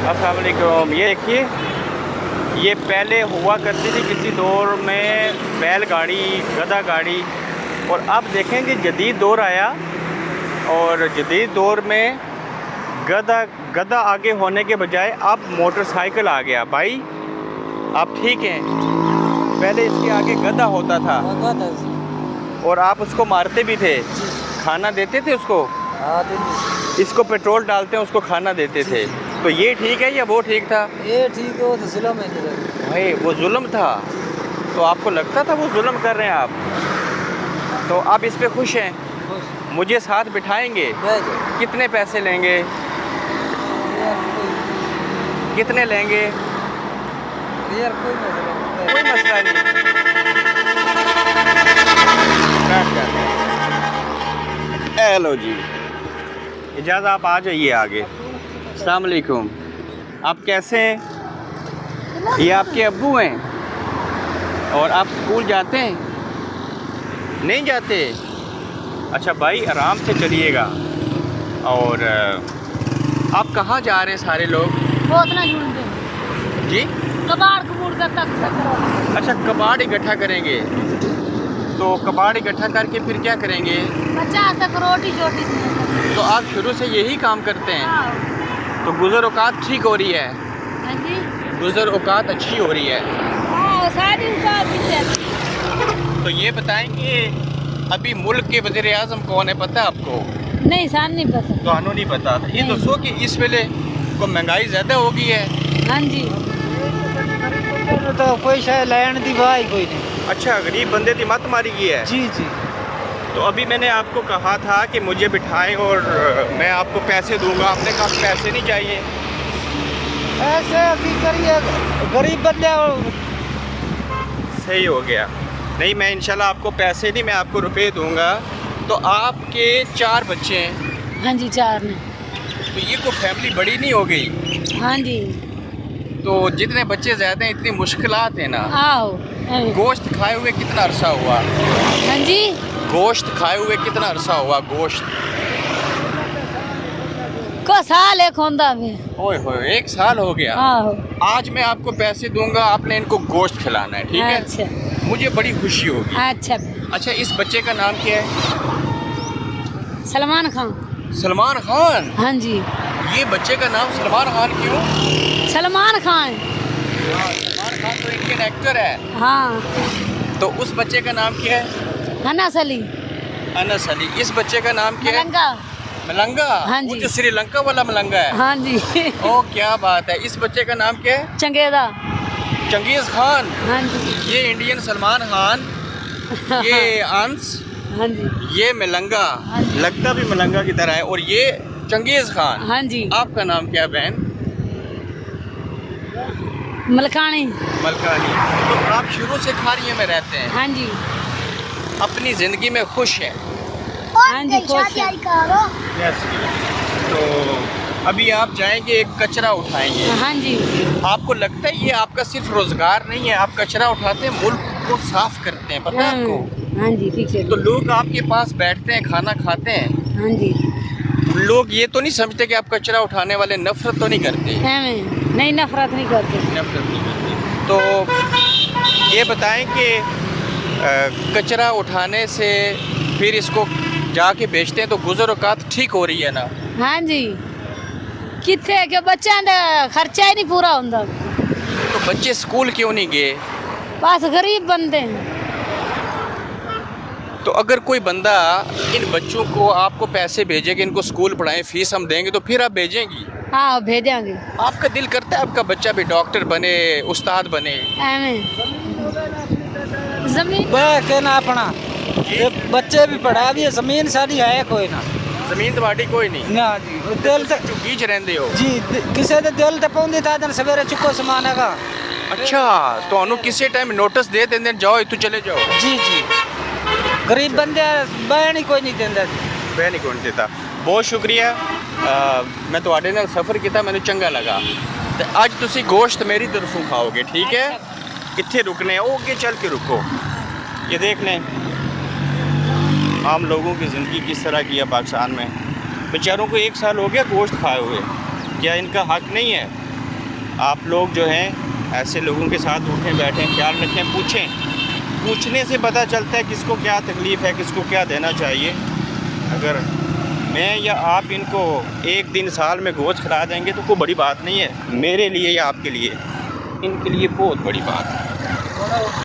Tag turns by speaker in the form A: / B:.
A: अस्सलाम वालेकुम। ये देखिए, ये पहले हुआ करती थी किसी दौर में बैलगाड़ी, गधा गाड़ी, और अब देखें कि जदीद दौर आया और जदीद दौर में गधा आगे होने के बजाय अब मोटरसाइकिल आ गया। भाई आप ठीक हैं? पहले इसके आगे गधा होता था और आप उसको मारते भी थे, खाना देते थे उसको। इसको पेट्रोल डालते हैं, उसको खाना देते थे। तो ये ठीक है या वो ठीक था?
B: ये ठीक है, वो तो जुल्म है
A: भाई वो जुल्म था, तो आपको लगता था वो जुल्म कर रहे हैं आप? तो आप इस पे खुश हैं? मुझे साथ बिठाएंगे? कितने पैसे लेंगे? कितने लेंगे?
B: यार
A: कोई मसला नहीं। हेलो जी, इजाज़त, आप आ जाइए आगे। अस्सलाम वालेकुम। आप कैसे हैं? ये आपके अब्बू हैं और आप स्कूल जाते हैं? नहीं जाते? अच्छा भाई, आराम से चलिएगा। और आप कहाँ जा रहे हैं सारे लोग?
C: बहुत ना ढूंढते
A: जी,
C: कबाड़ कबूड़ करता करो।
A: अच्छा कबाड़ इकट्ठा करेंगे। तो कबाड़ इकट्ठा करके फिर क्या करेंगे?
C: 50 तक रोटी छोटी सी।
A: तो आप शुरू से यही काम करते हैं? तो गुज़र औकात ठीक हो रही है?
C: हाँ जी,
A: गुज़र औकात अच्छी हो रही है?
C: हाँ, सारी उतार दी है।
A: तो ये बताएंगे अभी मुल्क के वज़ीर आज़म कौन है, पता है आपको?
C: नहीं, सान नहीं पता।
A: तो नहीं पता। ये
C: नहीं।
A: दसो कि इस वेले को महंगाई ज़्यादा हो गई है?
C: हाँ जी,
B: तो कोई शायद लैंड दी भाई कोई नहीं।
A: अच्छा, गरीब बंदे की मत मारी गई है।
B: जी जी।
A: तो अभी मैंने आपको कहा था कि मुझे बिठाएं और मैं आपको पैसे दूंगा। आपने कहा पैसे नहीं चाहिए।
B: ऐसे अभी करिए, गरीब बंदे
A: सही हो गया। नहीं, मैं इंशाल्लाह आपको पैसे नहीं, मैं आपको रुपए दूंगा। तो आपके 4 बच्चे हैं?
C: हाँ जी, 4 ने।
A: तो ये को फैमिली बड़ी नहीं हो गई?
C: हाँ जी।
A: तो जितने बच्चे ज़्यादा हैं इतनी मुश्किलात है ना।
C: आओ।
A: गोश्त खाए हुए कितना अरसा हुआ?
C: हाँ जी,
A: गोश्त खाए हुए कितना अरसा हुआ? गोश्त
C: को साल एक होंदा में।
A: ओए होए, 1 साल हो गया।
C: आओ।
A: आज मैं आपको पैसे दूंगा, आपने इनको गोश्त खिलाना है, ठीक है?
C: अच्छा
A: मुझे बड़ी खुशी होगी।
C: अच्छा।
A: अच्छा, इस बच्चे का नाम क्या है?
C: सलमान खान।
A: सलमान खान?
C: हाँ जी।
A: ये बच्चे का नाम सलमान खान क्यों?
C: सलमान खान।
A: सलमान खान तो इंडियन एक्टर है।
C: हाँ।
A: तो उस बच्चे का नाम क्या है?
C: अनस अली।
A: अनस अली। इस बच्चे का नाम क्या है?
C: मलंगा।
A: मलंगा?
C: हाँ
A: वो
C: जी।
A: जो श्रीलंका वाला मलंगा है?
C: हाँ जी।
A: ओ क्या बात है। इस बच्चे का नाम क्या है?
C: चंगेदा।
A: Genghis Khan.
C: हाँ जी।
A: ये इंडियन सलमान खान, ये अंश,
C: हाँ जी।
A: ये मलंगा,
C: हाँ जी।
A: लगता भी मलंगा की तरह है, और ये चंगेज खान।
C: हाँ जी।
A: आपका नाम क्या बहन?
C: मलकानी।
A: मलकानी। तो आप शुरू से खारिये में रहते हैं?
C: हाँ जी।
A: अपनी ज़िंदगी में खुश हैं?
C: हाँ जी, खुश है।
A: तो अभी आप जाएंगे, एक कचरा उठाएंगे।
C: हाँ जी।
A: आपको लगता है ये आपका सिर्फ रोजगार नहीं है, आप कचरा उठाते हैं, मुल्क को साफ करते हैं, पता है आपको?
C: हाँ जी, ठीक है।
A: तो लोग आपके पास बैठते हैं, खाना खाते हैं,
C: हाँ जी।
A: लोग ये तो नहीं समझते कि आप कचरा उठाने वाले नफरत तो नहीं करते?
C: नहीं, नफरत नहीं करते।
A: नफरत नहीं करते। तो ये बताएं कि कचरा उठाने से फिर इसको जाके बेचते हैं तो गुज़र औकात ठीक हो रही है ना?
C: हाँ जी। कितने के बच्चा का खर्चा ही नहीं पूरा होता।
A: तो बच्चे स्कूल क्यों नहीं गए?
C: बस गरीब बंदे हैं।
A: तो अगर कोई बंदा इन बच्चों को आपको पैसे भेजेगा, इनको स्कूल पढ़ाएं, फीस हम देंगे, तो फिर आप भेजेंगी?
C: हाँ, भेजेंगे।
A: आपका दिल करता है आपका बच्चा भी डॉक्टर बने, उस्ताद बने?
C: जमीन
B: कहना अपना बच्चे भी पढ़ा भी, जमीन सारी है कोई ना।
A: जमीन तुम्हारी कोई नहीं
B: ना जी। दिल तक
A: बीच रहंदे हो?
B: जी, किसी दे दिल ते पौंदी था जन सवेरे चुको समान है।
A: अच्छा, तो अनु किसी टाइम नोटिस दे देंगे, जाओ इतु चले जाओ?
B: जी जी। गरीब बंदे बहन ही कोई नहीं देंदा।
A: मैं नहीं कौन देता। बहुत शुक्रिया। मैं तुहाडे नाल सफ़र किया, मैंने चंगा लगा। तो अज तुसी गोश्त मेरी तरफों खाओगे, ठीक है? कितने रुकने? ओ के चल के रुको। ये देख लें आम लोगों की ज़िंदगी किस तरह की है पाकिस्तान में। बेचारों को 1 साल हो गया गोश्त खाए हुए। क्या इनका हक नहीं है? आप लोग जो हैं ऐसे लोगों के साथ उठें बैठें, ख्याल रखें, पूछें। पूछने से पता चलता है किसको क्या तकलीफ़ है, किसको क्या देना चाहिए। अगर मैं या आप इनको एक दिन साल में गोश्त खिला देंगे तो कोई बड़ी बात नहीं है, मेरे लिए या आपके लिए, इनके लिए बहुत बड़ी बात है।